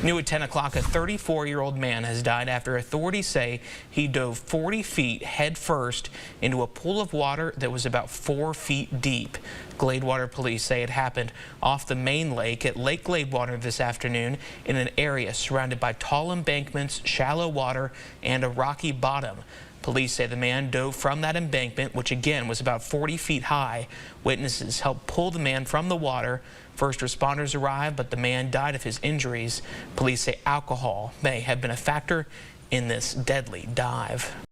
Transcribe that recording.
New at 10 o'clock, a 34-year-old man has died after authorities say he dove 40 feet head first into a pool of water that was about 4 feet deep. Gladewater police say it happened off the main lake at Lake Gladewater this afternoon in an area surrounded by tall embankments, shallow water, and a rocky bottom. Police say the man dove from that embankment, which again was about 40 feet high. Witnesses helped pull the man from the water. First responders arrived, but the man died of his injuries. Police say alcohol may have been a factor in this deadly dive.